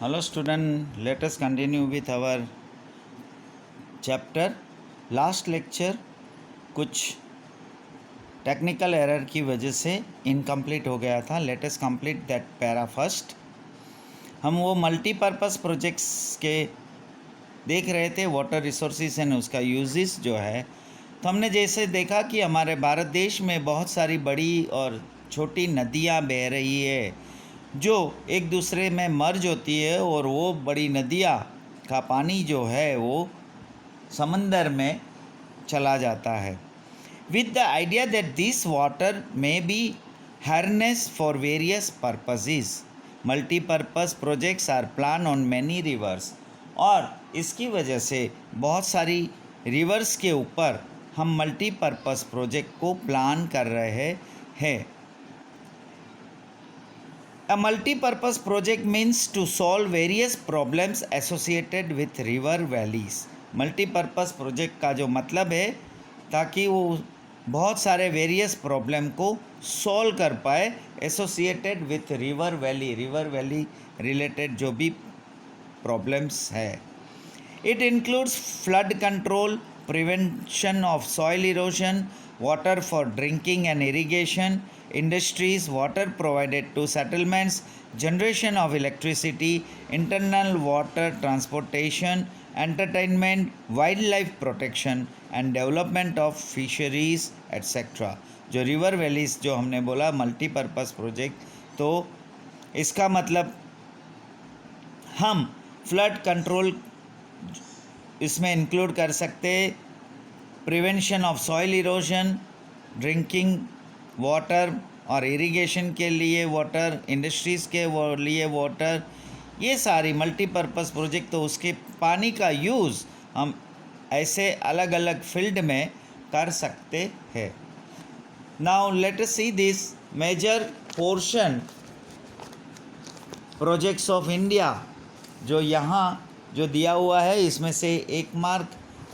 Hello student, let us continue with our chapter. Last lecture कुछ technical error की वजह से इनकम्प्लीट हो गया था. Let us complete that para first. हम वो मल्टीपर्पज़ प्रोजेक्ट्स के देख रहे थे, वाटर रिसोर्सेज एंड उसका यूजेस जो है. तो हमने जैसे देखा कि हमारे भारत देश में बहुत सारी बड़ी और छोटी नदियाँ बह रही है जो एक दूसरे में मर्ज होती है, और वो बड़ी नदियाँ का पानी जो है वो समंदर में चला जाता है. With the idea that this water may be harness for various purposes, multipurpose projects are plan on many rivers. और इसकी वजह से बहुत सारी रिवर्स के ऊपर हम मल्टीपर्पज़ प्रोजेक्ट को प्लान कर रहे हैं. A multi-purpose project means to solve various problems associated with river valleys. Multipurpose project का जो मतलब है ताकि वो बहुत सारे वेरियस प्रॉब्लम को सॉल्व कर पाए associated with river valley related जो भी प्रॉब्लम्स है. It includes flood control, prevention of soil erosion, water for drinking and irrigation, industries, water provided to settlements, generation of electricity, internal water transportation, entertainment, wildlife protection and development of fisheries etc. जो river valleys जो हमने बोला multipurpose project, तो इसका मतलब हम flood control इसमें include कर सकते, prevention of soil erosion, drinking water और इरिगेशन के लिए वाटर, इंडस्ट्रीज़ के लिए वाटर, ये सारी मल्टीपर्पज़ प्रोजेक्ट. तो उसके पानी का यूज़ हम ऐसे अलग अलग फील्ड में कर सकते हैं. Now let us see this major portion projects of India जो यहाँ जो दिया हुआ है. इसमें से एक मार्क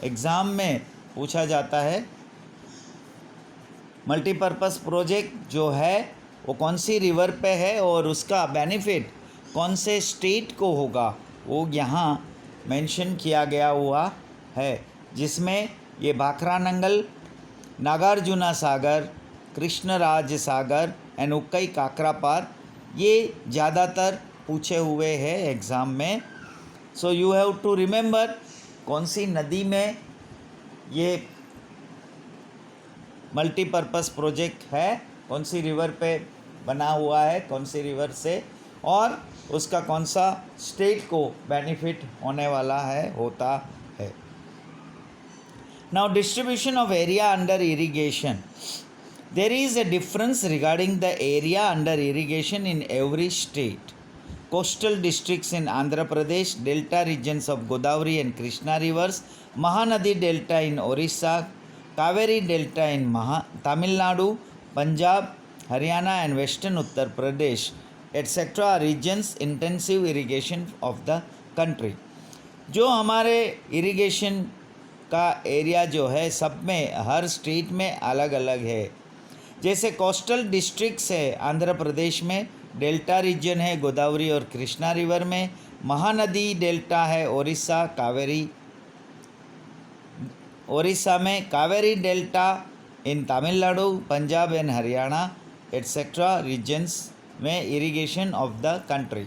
एग्ज़ाम में पूछा जाता है. मल्टीपर्पज़ प्रोजेक्ट जो है वो कौन सी रिवर पे है और उसका बेनिफिट कौन से स्टेट को होगा, वो यहाँ मेंशन किया गया हुआ है, जिसमें ये भाखरानंगल, नागार्जुना सागर, कृष्णराज सागर एंड उक्कई काकरापार, ये ज़्यादातर पूछे हुए हैं एग्ज़ाम में. So you have to remember कौन सी नदी में ये मल्टीपर्पज़ प्रोजेक्ट है, कौन सी रिवर पे बना हुआ है, कौन सी रिवर से, और उसका कौन सा स्टेट को बेनिफिट होने वाला है होता है. Now distribution of area under irrigation. There is a difference regarding the area under irrigation in every state. Coastal districts in Andhra Pradesh, delta regions of Godavari and Krishna rivers, Mahanadi delta in Orissa, Kaveri delta in Tamil Nadu, Punjab, Haryana and western Uttar Pradesh etc. are regions intensive irrigation of the country. जो हमारे irrigation का area जो है सब में हर state में अलग अलग है. जैसे कोस्टल डिस्ट्रिक्ट्स है आंध्र प्रदेश में, डेल्टा रीजन है गोदावरी और कृष्णा रिवर में, महानदी डेल्टा है ओडिशा में, Kaveri delta in Tamil Nadu, Punjab and Haryana etcetera regions में irrigation of the country.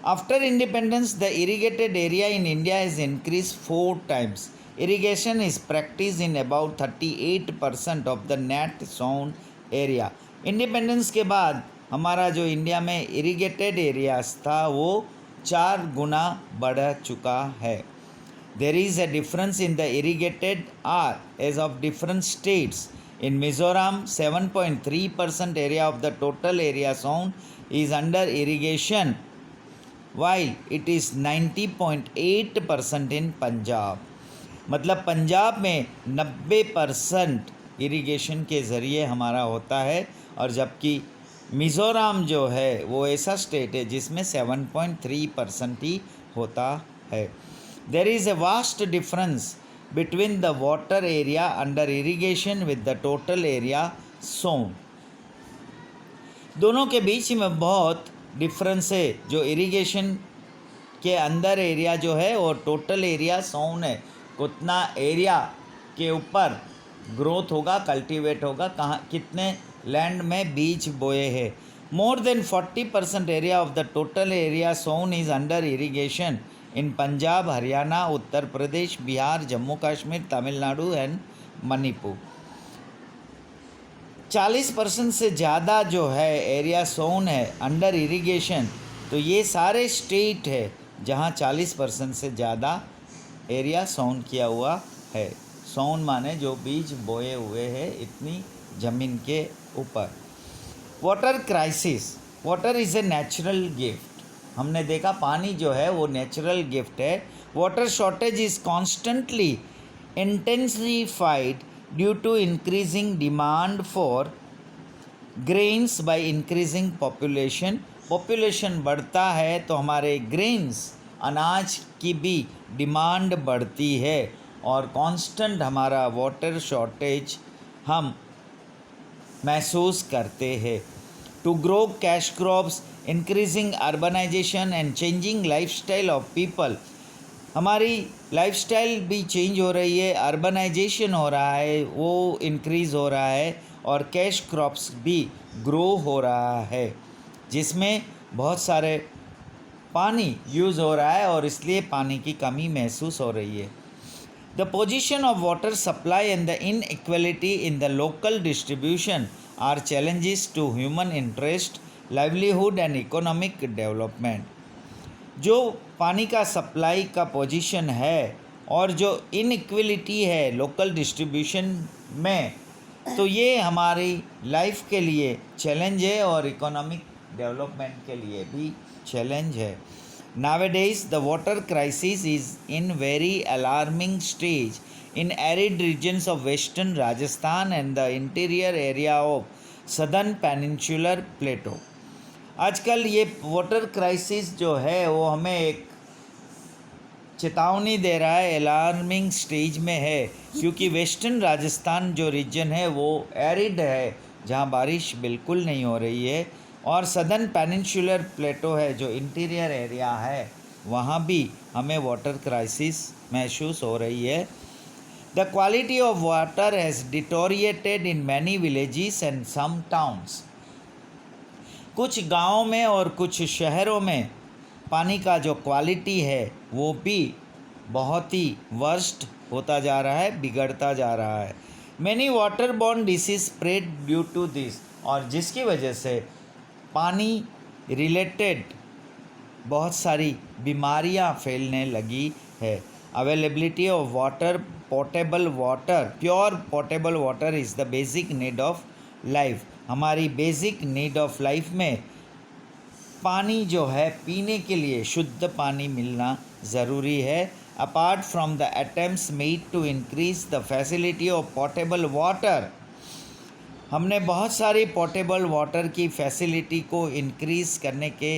After independence the irrigated area in India is increase 4 times. Irrigation is practiced in about 38% of the net zone area. Independence के बाद हमारा जो India में irrigated areas था वो 4 गुना बढ़ चुका है. There is a difference in the irrigated area of different states. In Mizoram 7.3% area of the total area sown is under irrigation, while it is 90.8% in Punjab. मतलब पंजाब में 90% इरिगेशन के ज़रिए हमारा होता है, और जबकि मिज़ोरम जो है वो ऐसा स्टेट है जिसमें 7.3% ही होता है. There is a vast difference between the water area under irrigation with the total area sown. दोनों के बीच में बहुत डिफरेंस है. जो इरिगेशन के अंदर एरिया जो है वो टोटल एरिया सोन है, कितना एरिया के ऊपर ग्रोथ होगा, कल्टीवेट होगा, कहाँ कितने लैंड में बीज बोए हैं। More than 40% area of the total area Son is under irrigation in Punjab, Haryana, Uttar Pradesh, Bihar, Jammu Kashmir, Tamil Nadu and Manipur. 40% से ज़्यादा जो है एरिया सोन है अंडर इरिगेशन, तो ये सारे स्टेट है जहाँ 40% से ज़्यादा एरिया सोन किया हुआ है। सोन माने जो बीज बोए हुए हैं इतनी ज़मीन के ऊपर। Water crisis, water is a natural gift. हमने देखा पानी जो है वो नेचुरल गिफ्ट है। Water shortage is constantly intensified due to increasing demand for grains by increasing population. Population बढ़ता है तो हमारे ग्रेन्स अनाज की भी डिमांड बढ़ती है और कांस्टेंट हमारा वाटर शॉर्टेज हम महसूस करते हैं। To grow cash crops, increasing urbanization and changing lifestyle of people, हमारी लाइफस्टाइल भी चेंज हो रही है, अर्बनाइजेशन हो रहा है, वो इंक्रीज़ हो रहा है और कैश क्रॉप्स भी ग्रो हो रहा है जिसमें बहुत सारे पानी यूज़ हो रहा है और इसलिए पानी की कमी महसूस हो रही है। The position of water supply and the inequality in the local distribution are challenges to human interest, livelihood and economic development. जो पानी का सप्लाई का पोजीशन है और जो इनइक्वलिटी है लोकल डिस्ट्रीब्यूशन में, तो ये हमारी लाइफ के लिए चैलेंज है और इकोनॉमिक डेवलपमेंट के लिए भी चैलेंज है। Nowadays, the water crisis is in very alarming stage in arid regions of western Rajasthan and the interior area of southern peninsular plateau. आजकल ये वाटर क्राइसिस जो है वो हमें एक चेतावनी दे रहा है, अलार्मिंग स्टेज में है, क्योंकि वेस्टर्न राजस्थान जो रीजन है वो एरिड है जहाँ बारिश बिल्कुल नहीं हो रही है, और सदर्न पेनिनसुलर प्लेटो है जो इंटीरियर एरिया है, वहाँ भी हमें वाटर क्राइसिस महसूस हो रही है। The quality of water has deteriorated in many villages and some towns. कुछ गाँवों में और कुछ शहरों में पानी का जो क्वालिटी है वो भी बहुत ही वर्स्ट होता जा रहा है, बिगड़ता जा रहा है। Many water borne disease spread due to this, और जिसकी वजह से पानी रिलेटेड बहुत सारी बीमारियां फैलने लगी है। Availability of water, portable water, pure portable water is the basic need of life. हमारी बेसिक नीड ऑफ लाइफ में पानी जो है पीने के लिए शुद्ध पानी मिलना ज़रूरी है। Apart from the attempts made to increase the facility of portable water, हमने बहुत सारी पोर्टेबल वाटर की फैसिलिटी को इंक्रीज़ करने के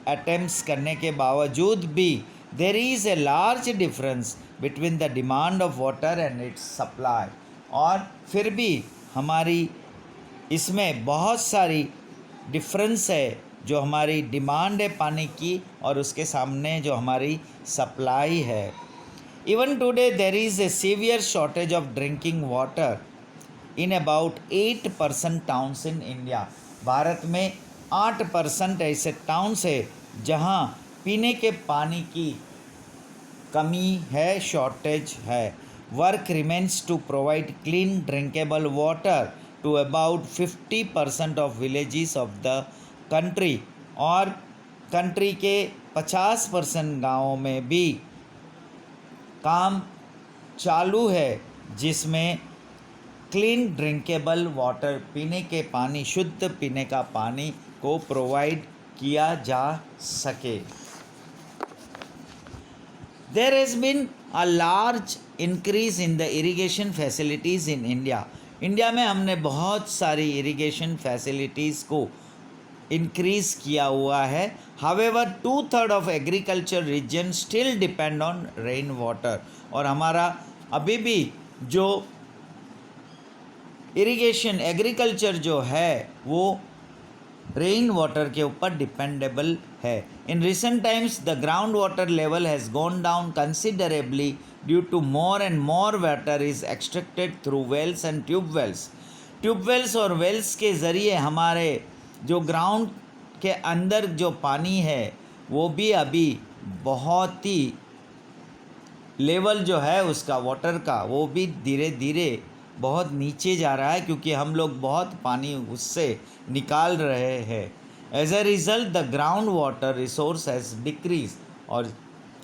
अटेम्प्ट्स करने के बावजूद भी there is a large difference between the demand of water and its supply, और फिर भी हमारी इसमें बहुत सारी डिफरेंस है जो हमारी डिमांड है पानी की और उसके सामने जो हमारी सप्लाई है। Even today there is a severe shortage of drinking water in about 8% towns in India. Bharat में 8% ऐसे टाउन्स है जहाँ पीने के पानी की कमी है, शॉर्टेज है। Work remains to provide clean drinkable water to about 50% of villages of the country, और कंट्री के 50% गाँवों में भी काम चालू है जिसमें क्लीन ड्रिंकेबल वाटर, पीने के पानी, शुद्ध पीने का पानी को प्रोवाइड किया जा सके। There has been a large increase in the irrigation facilities in India. India में हमने बहुत सारी इरिगेशन फैसिलिटीज़ को इंक्रीज़ किया हुआ है। However 2/3 of agriculture region still depend on rain water, और हमारा अभी भी जो इरिगेशन एग्रीकल्चर जो है वो रेन वाटर के ऊपर डिपेंडेबल है। In recent times the ground water level has gone down considerably due to more and more water is extracted through wells and tubewells और वेल्स के ज़रिए हमारे जो ग्राउंड के अंदर जो पानी है वो भी अभी बहुत ही लेवल जो है उसका वाटर का वो भी धीरे धीरे बहुत नीचे जा रहा है, क्योंकि हम लोग बहुत पानी उससे निकाल रहे हैं। As a result the ground water resource has decrease, और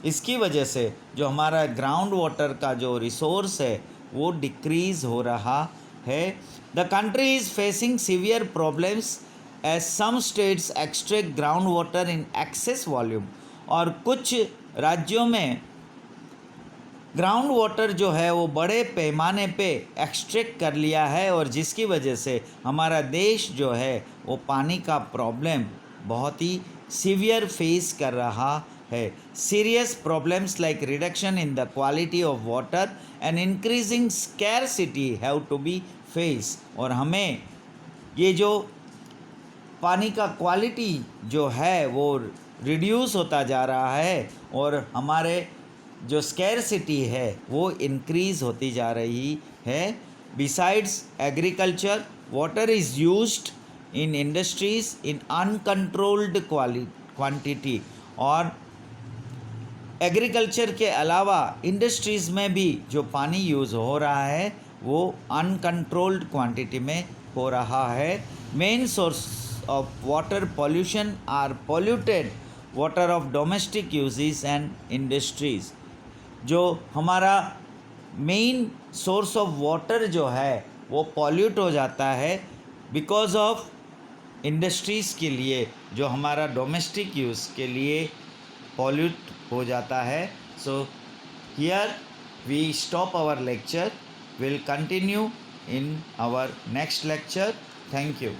इसकी वजह से जो हमारा ग्राउंड वाटर का जो रिसोर्स है वो डिक्रीज़ हो रहा है। The country is facing severe problems as some states extract ground water in excess volume, और कुछ राज्यों में ग्राउंड वाटर जो है वो बड़े पैमाने पे एक्सट्रैक्ट कर लिया है, और जिसकी वजह से हमारा देश जो है वो पानी का प्रॉब्लम बहुत ही सीवियर फेस कर रहा है। Serious problems like reduction in the quality of water and increasing scarcity have to be face, और हमें ये जो पानी का क्वालिटी जो है वो रिड्यूस होता जा रहा है, और हमारे जो स्कैरसिटी है वो इंक्रीज़ होती जा रही है। Besides agriculture water is used in industries in uncontrolled quantity, और एग्रीकल्चर के अलावा इंडस्ट्रीज़ में भी जो पानी यूज़ हो रहा है वो अनकंट्रोल्ड क्वांटिटी में हो रहा है। Main source of water pollution are polluted water of domestic uses and industries. जो हमारा मेन सोर्स ऑफ वाटर जो है वो पॉल्यूट हो जाता है बिकॉज ऑफ इंडस्ट्रीज़ के लिए, जो हमारा डोमेस्टिक यूज़ के लिए पॉल्यूट हो जाता है। So here we stop our lecture, will continue in our next lecture. Thank you.